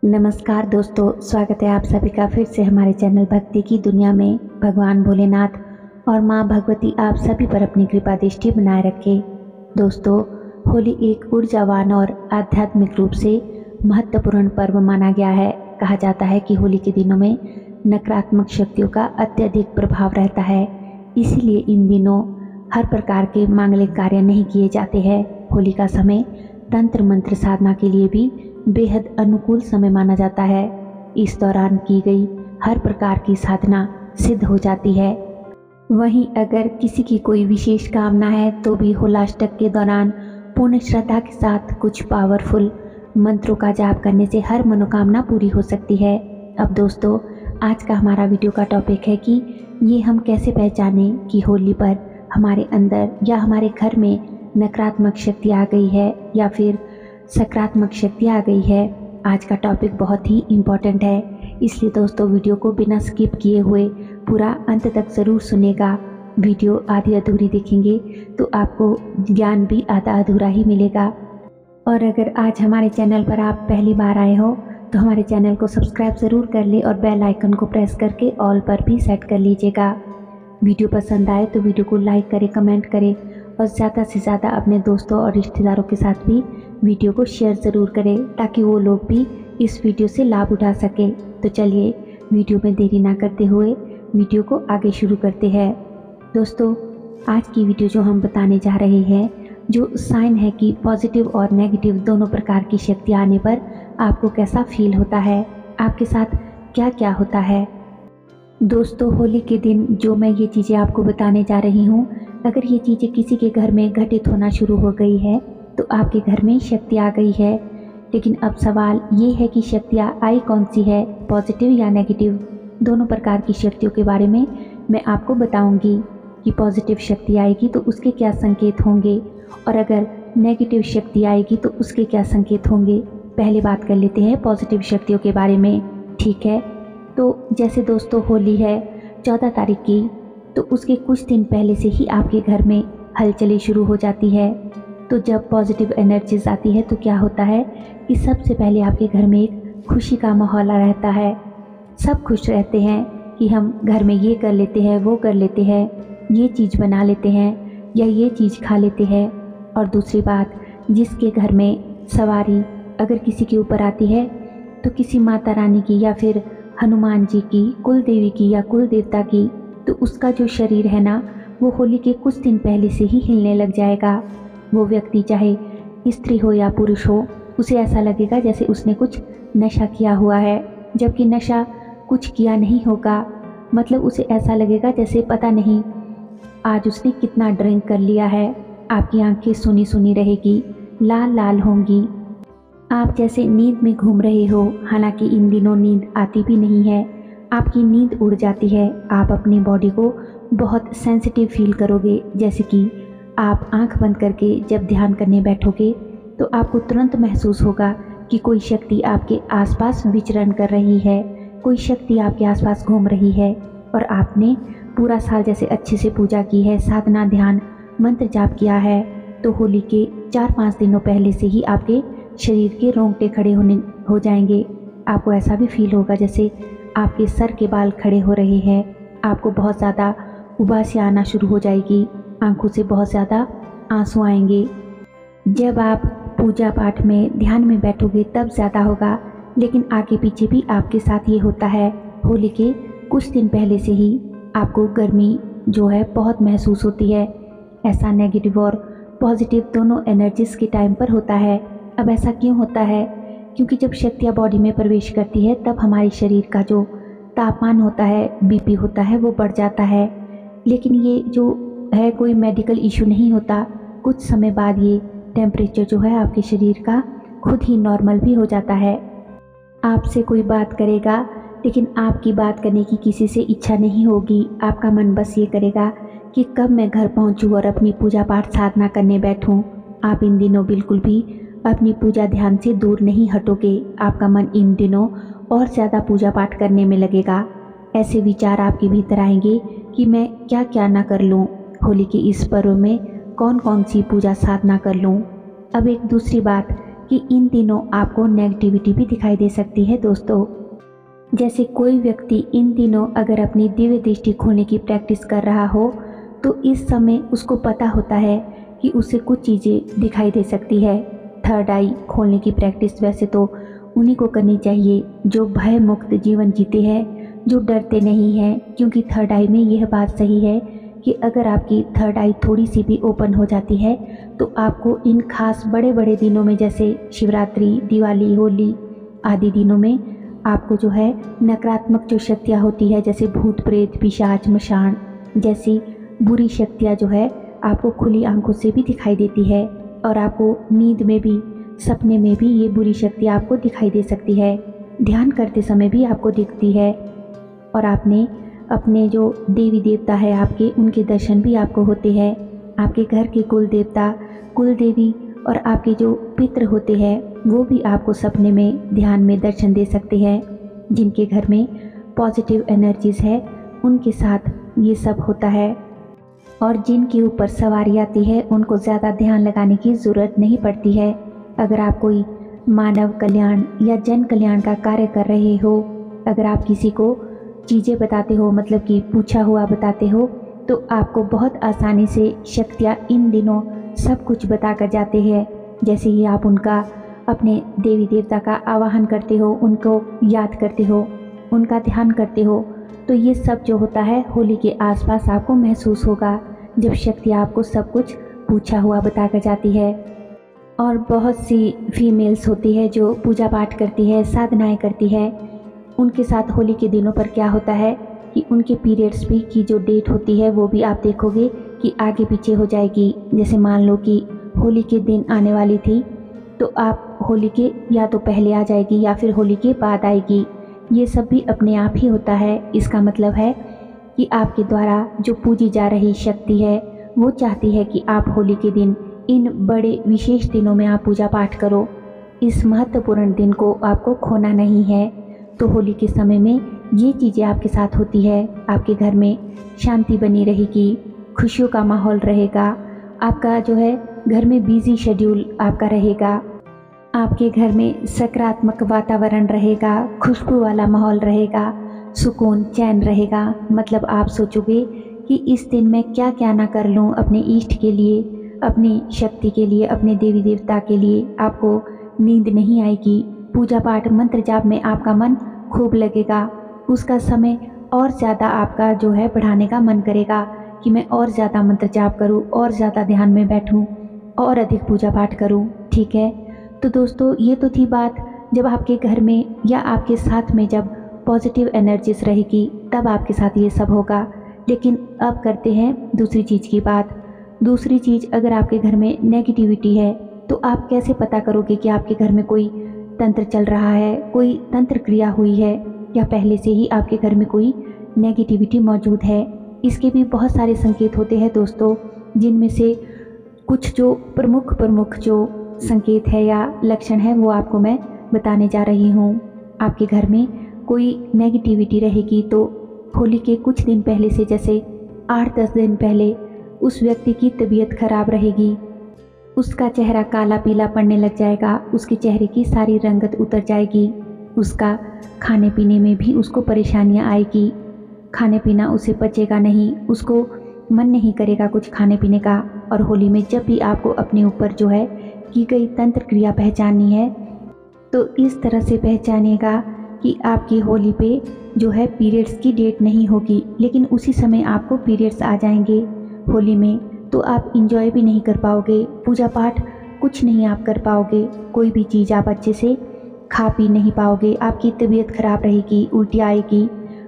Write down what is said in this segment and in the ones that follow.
नमस्कार दोस्तों, स्वागत है आप सभी का फिर से हमारे चैनल भक्ति की दुनिया में। भगवान भोलेनाथ और माँ भगवती आप सभी पर अपनी कृपा दृष्टि बनाए रखे। दोस्तों, होली एक ऊर्जावान और आध्यात्मिक रूप से महत्वपूर्ण पर्व माना गया है। कहा जाता है कि होली के दिनों में नकारात्मक शक्तियों का अत्यधिक प्रभाव रहता है, इसीलिए इन दिनों हर प्रकार के मांगलिक कार्य नहीं किए जाते हैं। होली का समय तंत्र मंत्र साधना के लिए भी बेहद अनुकूल समय माना जाता है। इस दौरान की गई हर प्रकार की साधना सिद्ध हो जाती है। वहीं अगर किसी की कोई विशेष कामना है तो भी होलाष्टक के दौरान पूर्ण श्रद्धा के साथ कुछ पावरफुल मंत्रों का जाप करने से हर मनोकामना पूरी हो सकती है। अब दोस्तों, आज का हमारा वीडियो का टॉपिक है कि ये हम कैसे पहचानें कि होली पर हमारे अंदर या हमारे घर में नकारात्मक शक्ति आ गई है या फिर सकारात्मक शक्ति आ गई है। आज का टॉपिक बहुत ही इम्पोर्टेंट है, इसलिए दोस्तों वीडियो को बिना स्किप किए हुए पूरा अंत तक ज़रूर सुनेगा। वीडियो आधी अधूरी देखेंगे तो आपको ज्ञान भी आधा अधूरा ही मिलेगा। और अगर आज हमारे चैनल पर आप पहली बार आए हो तो हमारे चैनल को सब्सक्राइब ज़रूर कर ले और बेल आइकन को प्रेस करके ऑल पर भी सेट कर लीजिएगा। वीडियो पसंद आए तो वीडियो को लाइक करें, कमेंट करें और ज़्यादा से ज़्यादा अपने दोस्तों और रिश्तेदारों के साथ भी वीडियो को शेयर ज़रूर करें ताकि वो लोग भी इस वीडियो से लाभ उठा सकें। तो चलिए वीडियो में देरी ना करते हुए वीडियो को आगे शुरू करते हैं। दोस्तों, आज की वीडियो जो हम बताने जा रहे हैं, जो साइन है कि पॉजिटिव और नेगेटिव दोनों प्रकार की शक्ति आने पर आपको कैसा फील होता है, आपके साथ क्या क्या होता है। दोस्तों, होली के दिन जो मैं ये चीज़ें आपको बताने जा रही हूँ, अगर ये चीज़ें किसी के घर में घटित होना शुरू हो गई है तो आपके घर में शक्ति आ गई है। लेकिन अब सवाल ये है कि शक्तियाँ आई कौन सी है, पॉजिटिव या नेगेटिव। दोनों प्रकार की शक्तियों के बारे में मैं आपको बताऊंगी कि पॉजिटिव शक्ति आएगी तो उसके क्या संकेत होंगे और अगर नेगेटिव शक्ति आएगी तो उसके क्या संकेत होंगे। पहले बात कर लेते हैं पॉजिटिव शक्तियों के बारे में, ठीक है। तो जैसे दोस्तों होली है 14 तारीख की, तो उसके कुछ दिन पहले से ही आपके घर में हलचलें शुरू हो जाती है। तो जब पॉजिटिव एनर्जीज आती है तो क्या होता है कि सबसे पहले आपके घर में एक खुशी का माहौल रहता है। सब खुश रहते हैं कि हम घर में ये कर लेते हैं, वो कर लेते हैं, ये चीज़ बना लेते हैं या ये चीज़ खा लेते हैं। और दूसरी बात, जिसके घर में सवारी अगर किसी के ऊपर आती है तो किसी माता रानी की या फिर हनुमान जी की, कुल देवी की या कुल देवता की, तो उसका जो शरीर है ना, वो होली के कुछ दिन पहले से ही हिलने लग जाएगा। वो व्यक्ति चाहे स्त्री हो या पुरुष हो, उसे ऐसा लगेगा जैसे उसने कुछ नशा किया हुआ है, जबकि नशा कुछ किया नहीं होगा। मतलब उसे ऐसा लगेगा जैसे पता नहीं आज उसने कितना ड्रिंक कर लिया है। आपकी आंखें सुनी सुनी रहेगी, लाल लाल होंगी, आप जैसे नींद में घूम रहे हो। हालांकि इन दिनों नींद आती भी नहीं है, आपकी नींद उड़ जाती है। आप अपनी बॉडी को बहुत सेंसिटिव फील करोगे, जैसे कि आप आंख बंद करके जब ध्यान करने बैठोगे तो आपको तुरंत महसूस होगा कि कोई शक्ति आपके आसपास विचरण कर रही है, कोई शक्ति आपके आसपास घूम रही है। और आपने पूरा साल जैसे अच्छे से पूजा की है, साधना, ध्यान, मंत्र जाप किया है, तो होली के 4-5 दिनों पहले से ही आपके शरीर के रोंगटे खड़े हो जाएंगे। आपको ऐसा भी फील होगा जैसे आपके सर के बाल खड़े हो रहे हैं। आपको बहुत ज़्यादा उबासी आना शुरू हो जाएगी, आंखों से बहुत ज़्यादा आंसू आएंगे। जब आप पूजा पाठ में ध्यान में बैठोगे तब ज़्यादा होगा, लेकिन आगे पीछे भी आपके साथ ये होता है। होली के कुछ दिन पहले से ही आपको गर्मी जो है बहुत महसूस होती है। ऐसा नेगेटिव और पॉजिटिव दोनों एनर्जीज के टाइम पर होता है। अब ऐसा क्यों होता है? क्योंकि जब शक्तियाँ बॉडी में प्रवेश करती है तब हमारे शरीर का जो तापमान होता है, बीपी होता है, वो बढ़ जाता है। लेकिन ये जो है कोई मेडिकल इशू नहीं होता। कुछ समय बाद ये टेम्परेचर जो है आपके शरीर का खुद ही नॉर्मल भी हो जाता है। आपसे कोई बात करेगा लेकिन आपकी बात करने की किसी से इच्छा नहीं होगी। आपका मन बस ये करेगा कि कब मैं घर पहुंचूं और अपनी पूजा पाठ साधना करने बैठूं। आप इन दिनों बिल्कुल भी अपनी पूजा ध्यान से दूर नहीं हटोगे। आपका मन इन दिनों और ज़्यादा पूजा पाठ करने में लगेगा। ऐसे विचार आपके भीतर आएंगे कि मैं क्या क्या ना कर लूँ, होली के इस पर्व में कौन कौन सी पूजा साधना कर लूँ। अब एक दूसरी बात, कि इन दिनों आपको नेगेटिविटी भी दिखाई दे सकती है दोस्तों। जैसे कोई व्यक्ति इन दिनों अगर अपनी दिव्य दृष्टि खोलने की प्रैक्टिस कर रहा हो तो इस समय उसको पता होता है कि उसे कुछ चीज़ें दिखाई दे सकती है। थर्ड आई खोलने की प्रैक्टिस वैसे तो उन्हीं को करनी चाहिए जो भय मुक्त जीवन जीते हैं, जो डरते नहीं हैं, क्योंकि थर्ड आई में यह बात सही है कि अगर आपकी थर्ड आई थोड़ी सी भी ओपन हो जाती है तो आपको इन खास बड़े बड़े दिनों में जैसे शिवरात्रि, दिवाली, होली आदि दिनों में आपको जो है नकारात्मक जो शक्तियाँ होती है जैसे भूत प्रेत, पिशाच, मशान जैसी बुरी शक्तियाँ जो है आपको खुली आंखों से भी दिखाई देती है और आपको नींद में भी, सपने में भी ये बुरी शक्ति आपको दिखाई दे सकती है। ध्यान करते समय भी आपको दिखती है और आपने अपने जो देवी देवता है आपके, उनके दर्शन भी आपको होते हैं। आपके घर के कुल देवता, कुल देवी और आपके जो पितृ होते हैं वो भी आपको सपने में, ध्यान में दर्शन दे सकते हैं। जिनके घर में पॉजिटिव एनर्जीज है उनके साथ ये सब होता है और जिनके ऊपर सवारी आती है उनको ज़्यादा ध्यान लगाने की ज़रूरत नहीं पड़ती है। अगर आप कोई मानव कल्याण या जन कल्याण का कार्य कर रहे हो, अगर आप किसी को चीज़ें बताते हो, मतलब कि पूछा हुआ बताते हो, तो आपको बहुत आसानी से शक्तियाँ इन दिनों सब कुछ बता कर जाते हैं। जैसे ही आप उनका, अपने देवी देवता का आवाहन करते हो, उनको याद करते हो, उनका ध्यान करते हो, तो ये सब जो होता है होली के आसपास आपको महसूस होगा जब शक्ति आपको सब कुछ पूछा हुआ बता कर जाती है। और बहुत सी फीमेल्स होती है जो पूजा पाठ करती है, साधनाएं करती है, उनके साथ होली के दिनों पर क्या होता है कि उनके पीरियड्स भी की जो डेट होती है वो भी आप देखोगे कि आगे पीछे हो जाएगी। जैसे मान लो कि होली के दिन आने वाली थी तो आप होली के या तो पहले आ जाएगी या फिर होली के बाद आएगी। ये सब भी अपने आप ही होता है। इसका मतलब है कि आपके द्वारा जो पूजी जा रही शक्ति है वो चाहती है कि आप होली के दिन, इन बड़े विशेष दिनों में आप पूजा पाठ करो। इस महत्वपूर्ण दिन को आपको खोना नहीं है। तो होली के समय में ये चीज़ें आपके साथ होती है। आपके घर में शांति बनी रहेगी, खुशियों का माहौल रहेगा, आपका जो है घर में बिजी शेड्यूल आपका रहेगा, आपके घर में सकारात्मक वातावरण रहेगा, खुशबू वाला माहौल रहेगा, सुकून, चैन रहेगा। मतलब आप सोचोगे कि इस दिन मैं क्या क्या ना कर लूँ अपने इष्ट के लिए, अपनी शक्ति के लिए, अपने देवी देवता के लिए। आपको नींद नहीं आएगी। पूजा पाठ, मंत्र जाप में आपका मन खूब लगेगा। उसका समय और ज़्यादा आपका जो है बढ़ाने का मन करेगा कि मैं और ज़्यादा मंत्र जाप करूँ, और ज़्यादा ध्यान में बैठूँ, और अधिक पूजा पाठ करूँ। ठीक है, तो दोस्तों ये तो थी बात जब आपके घर में या आपके साथ में जब पॉजिटिव एनर्जीज रहेगी तब आपके साथ ये सब होगा। लेकिन अब करते हैं दूसरी चीज़ की बात। दूसरी चीज़, अगर आपके घर में नेगेटिविटी है तो आप कैसे पता करोगे कि आपके घर में कोई तंत्र चल रहा है, कोई तंत्र क्रिया हुई है, या पहले से ही आपके घर में कोई नेगेटिविटी मौजूद है। इसके भी बहुत सारे संकेत होते हैं दोस्तों, जिनमें से कुछ जो प्रमुख जो संकेत है या लक्षण है वो आपको मैं बताने जा रही हूँ। आपके घर में कोई नेगेटिविटी रहेगी तो होली के कुछ दिन पहले से, जैसे 8-10 दिन पहले, उस व्यक्ति की तबीयत खराब रहेगी। उसका चेहरा काला पीला पड़ने लग जाएगा, उसके चेहरे की सारी रंगत उतर जाएगी। उसका खाने पीने में भी उसको परेशानियां आएगी। खाने पीना उसे पचेगा नहीं, उसको मन नहीं करेगा कुछ खाने पीने का। और होली में जब भी आपको अपने ऊपर जो है की गई तंत्र क्रिया पहचाननी है तो इस तरह से पहचानिएगा कि आपकी होली पे जो है पीरियड्स की डेट नहीं होगी, लेकिन उसी समय आपको पीरियड्स आ जाएंगे होली में, तो आप इंजॉय भी नहीं कर पाओगे, पूजा पाठ कुछ नहीं आप कर पाओगे, कोई भी चीज़ आप अच्छे से खा पी नहीं पाओगे, आपकी तबीयत खराब रहेगी, उल्टी आएगी,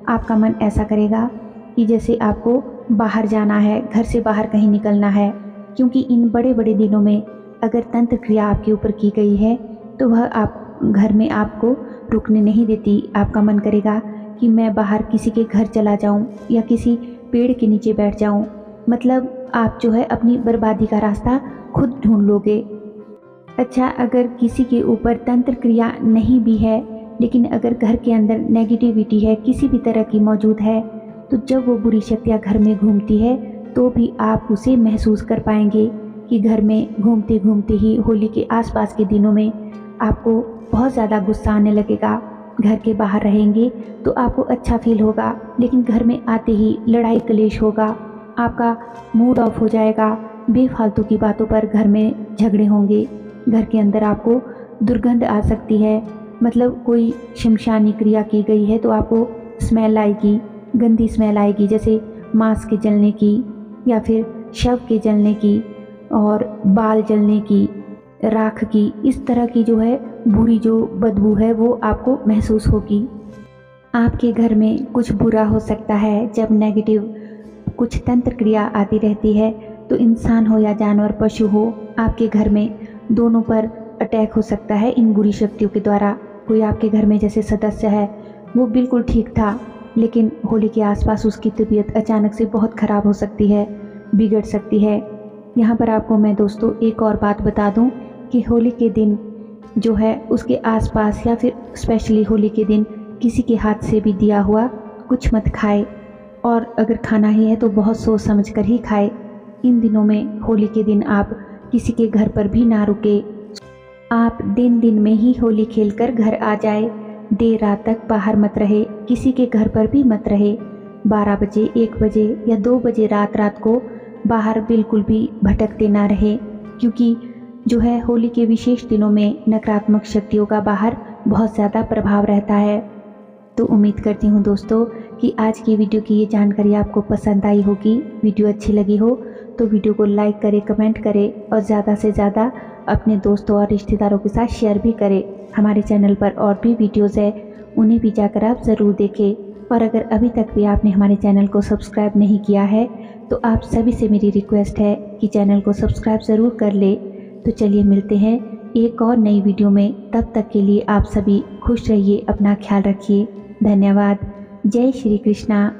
आपका मन ऐसा करेगा कि जैसे आपको बाहर जाना है, घर से बाहर कहीं निकलना है। क्योंकि इन बड़े बड़े दिनों में अगर तंत्र क्रिया आपके ऊपर की गई है तो वह आप घर में आपको रुकने नहीं देती। आपका मन करेगा कि मैं बाहर किसी के घर चला जाऊं या किसी पेड़ के नीचे बैठ जाऊं। मतलब आप जो है अपनी बर्बादी का रास्ता खुद ढूंढ लोगे। अच्छा, अगर किसी के ऊपर तंत्र क्रिया नहीं भी है, लेकिन अगर घर के अंदर नेगेटिविटी है किसी भी तरह की मौजूद है, तो जब वो बुरी शक्तियाँ घर में घूमती है तो भी आप उसे महसूस कर पाएंगे कि घर में घूमते घूमते ही होली के आसपास के दिनों में आपको बहुत ज़्यादा गुस्सा आने लगेगा। घर के बाहर रहेंगे तो आपको अच्छा फील होगा, लेकिन घर में आते ही लड़ाई कलेश होगा, आपका मूड ऑफ हो जाएगा, बेफालतू की बातों पर घर में झगड़े होंगे, घर के अंदर आपको दुर्गंध आ सकती है। मतलब कोई शमशानी क्रिया की गई है तो आपको स्मेल आएगी, गंदी स्मेल आएगी, जैसे मांस के जलने की या फिर शव के जलने की और बाल जलने की, राख की, इस तरह की जो है बुरी जो बदबू है वो आपको महसूस होगी। आपके घर में कुछ बुरा हो सकता है। जब नेगेटिव कुछ तंत्र क्रिया आती रहती है तो इंसान हो या जानवर, पशु हो, आपके घर में दोनों पर अटैक हो सकता है इन बुरी शक्तियों के द्वारा। कोई आपके घर में जैसे सदस्य है वो बिल्कुल ठीक था, लेकिन होली के आसपास उसकी तबीयत अचानक से बहुत ख़राब हो सकती है, बिगड़ सकती है। यहाँ पर आपको मैं दोस्तों एक और बात बता दूँ कि होली के दिन जो है उसके आसपास या फिर स्पेशली होली के दिन किसी के हाथ से भी दिया हुआ कुछ मत खाए, और अगर खाना ही है तो बहुत सोच समझ कर ही खाए। इन दिनों में होली के दिन आप किसी के घर पर भी ना रुके। आप दिन में ही होली खेलकर घर आ जाए। देर रात तक बाहर मत रहे, किसी के घर पर भी मत रहे। 12 बजे, 1 बजे या 2 बजे रात को बाहर बिल्कुल भी भटकते ना रहे, क्योंकि जो है होली के विशेष दिनों में नकारात्मक शक्तियों का बाहर बहुत ज़्यादा प्रभाव रहता है। तो उम्मीद करती हूँ दोस्तों कि आज की वीडियो की ये जानकारी आपको पसंद आई होगी। वीडियो अच्छी लगी हो तो वीडियो को लाइक करें, कमेंट करें और ज़्यादा से ज़्यादा अपने दोस्तों और रिश्तेदारों के साथ शेयर भी करें। हमारे चैनल पर और भी वीडियोज़ है, उन्हें भी जाकर आप ज़रूर देखें। और अगर अभी तक भी आपने हमारे चैनल को सब्सक्राइब नहीं किया है तो आप सभी से मेरी रिक्वेस्ट है कि चैनल को सब्सक्राइब ज़रूर कर ले। तो चलिए मिलते हैं एक और नई वीडियो में। तब तक के लिए आप सभी खुश रहिए, अपना ख्याल रखिए। धन्यवाद। जय श्री कृष्णा।